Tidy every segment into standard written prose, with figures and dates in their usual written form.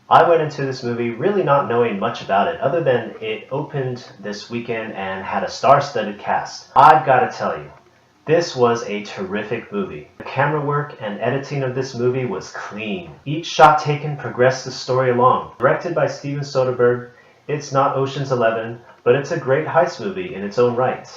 I went into this movie really not knowing much about it, other than it opened this weekend and had a star-studded cast. I've got to tell you, this was a terrific movie. The camera work and editing of this movie was clean. Each shot taken progressed the story along. Directed by Steven Soderbergh, it's not Ocean's 11, but it's a great heist movie in its own right.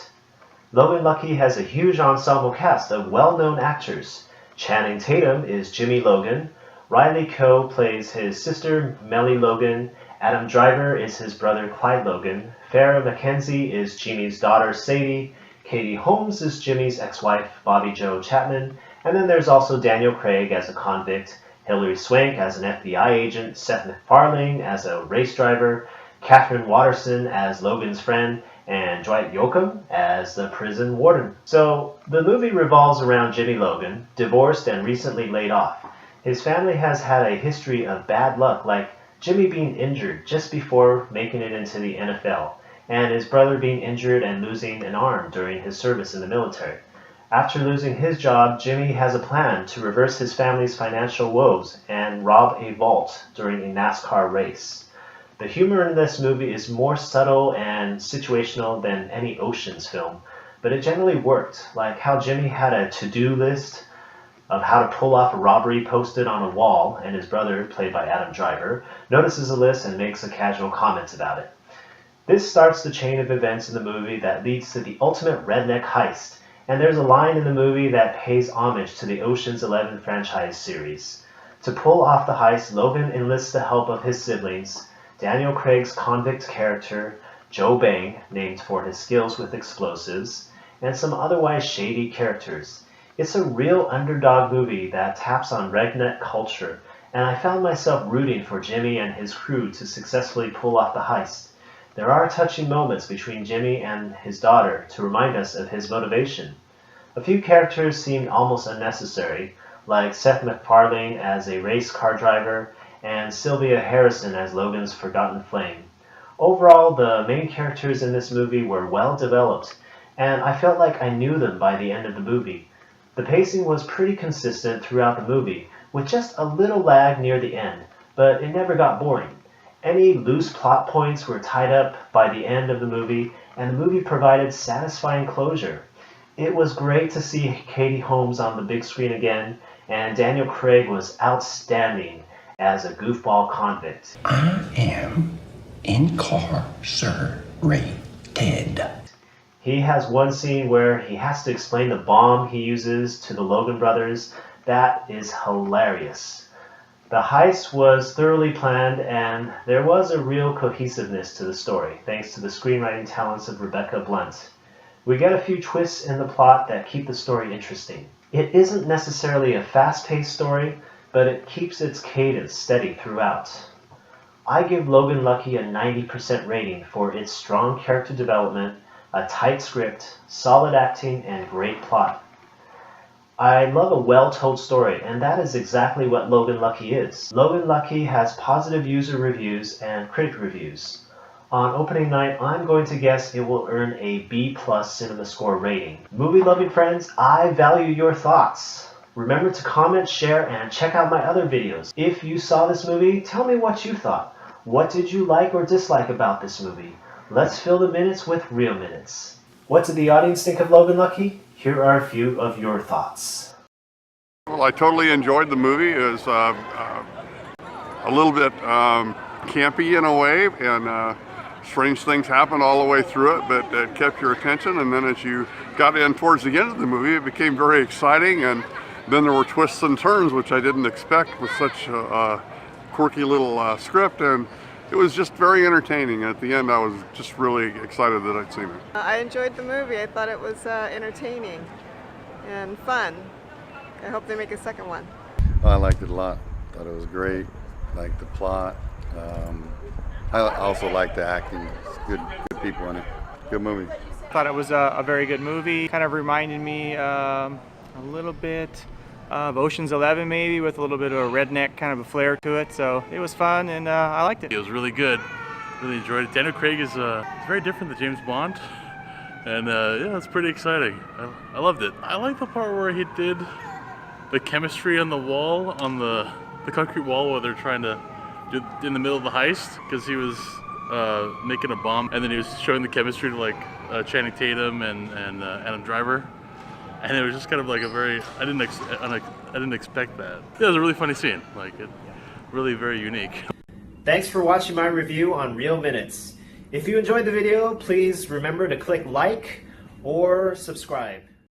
Logan Lucky has a huge ensemble cast of well-known actors. Channing Tatum is Jimmy Logan, Riley Keough plays his sister Mellie Logan, Adam Driver is his brother Clyde Logan, Farrah McKenzie is Jimmy's daughter Sadie, Katie Holmes is Jimmy's ex-wife Bobby Jo Chapman, and then there's also Daniel Craig as a convict, Hilary Swank as an FBI agent, Seth MacFarlane as a race driver, Catherine Watterson as Logan's friend, and Dwight Yoakam as the prison warden. So, the movie revolves around Jimmy Logan, divorced and recently laid off. His family has had a history of bad luck, like Jimmy being injured just before making it into the NFL, and his brother being injured and losing an arm during his service in the military. After losing his job, Jimmy has a plan to reverse his family's financial woes and rob a vault during a NASCAR race. The humor in this movie is more subtle and situational than any Ocean's film, but it generally worked, like how Jimmy had a to-do list of how to pull off a robbery posted on a wall, and his brother, played by Adam Driver, notices the list and makes a casual comment about it. This starts the chain of events in the movie that leads to the ultimate redneck heist, and there's a line in the movie that pays homage to the Ocean's 11 franchise series. To pull off the heist, Logan enlists the help of his siblings, Daniel Craig's convict character, Joe Bang, named for his skills with explosives, and some otherwise shady characters. It's a real underdog movie that taps on redneck culture, and I found myself rooting for Jimmy and his crew to successfully pull off the heist. There are touching moments between Jimmy and his daughter to remind us of his motivation. A few characters seemed almost unnecessary, like Seth MacFarlane as a race car driver and Sylvia Harrison as Logan's forgotten flame. Overall, the main characters in this movie were well developed, and I felt like I knew them by the end of the movie. The pacing was pretty consistent throughout the movie, with just a little lag near the end, but it never got boring. Any loose plot points were tied up by the end of the movie, and the movie provided satisfying closure. It was great to see Katie Holmes on the big screen again, and Daniel Craig was outstanding as a goofball convict. I am incarcerated. He has one scene where he has to explain the bomb he uses to the Logan brothers. That is hilarious. The heist was thoroughly planned, and there was a real cohesiveness to the story, thanks to the screenwriting talents of Rebecca Blunt. We get a few twists in the plot that keep the story interesting. It isn't necessarily a fast-paced story, but it keeps its cadence steady throughout. I give Logan Lucky a 90% rating for its strong character development, a tight script, solid acting, and great plot. I love a well-told story, and that is exactly what Logan Lucky is. Logan Lucky has positive user reviews and critic reviews. On opening night, I'm going to guess it will earn a B+ CinemaScore rating. Movie-loving friends, I value your thoughts. Remember to comment, share, and check out my other videos. If you saw this movie, tell me what you thought. What did you like or dislike about this movie? Let's fill the minutes with real minutes. What did the audience think of Logan Lucky? Here are a few of your thoughts. Well, I totally enjoyed the movie. It was a little bit campy in a way, and strange things happened all the way through it, but it kept your attention. And then as you got in towards the end of the movie, it became very exciting, and then there were twists and turns, which I didn't expect with such a quirky little script, and it was just very entertaining. At the end, I was just really excited that I'd seen it. I enjoyed the movie. I thought it was entertaining and fun. I hope they make a second one. I liked it a lot. Thought it was great. Liked the plot. I also liked the acting. Good people in it. Good movie. Thought it was a very good movie. Kind of reminded me a little bit of Ocean's 11 maybe, with a little bit of a redneck kind of a flair to it. So it was fun, and I liked it. It was really good. Really enjoyed it. Daniel Craig is very different than James Bond, and yeah, it's pretty exciting. I loved it. I like the part where he did the chemistry on the wall, on the concrete wall, where they're trying to in the middle of the heist because he was making a bomb, and then he was showing the chemistry to like Channing Tatum and Adam Driver, and it was just kind of like a very I didn't expect that. Yeah, it was a really funny scene, like it really very unique. Thanks for watching my review on Real Minutes. If you enjoyed the video, please remember to click like or subscribe.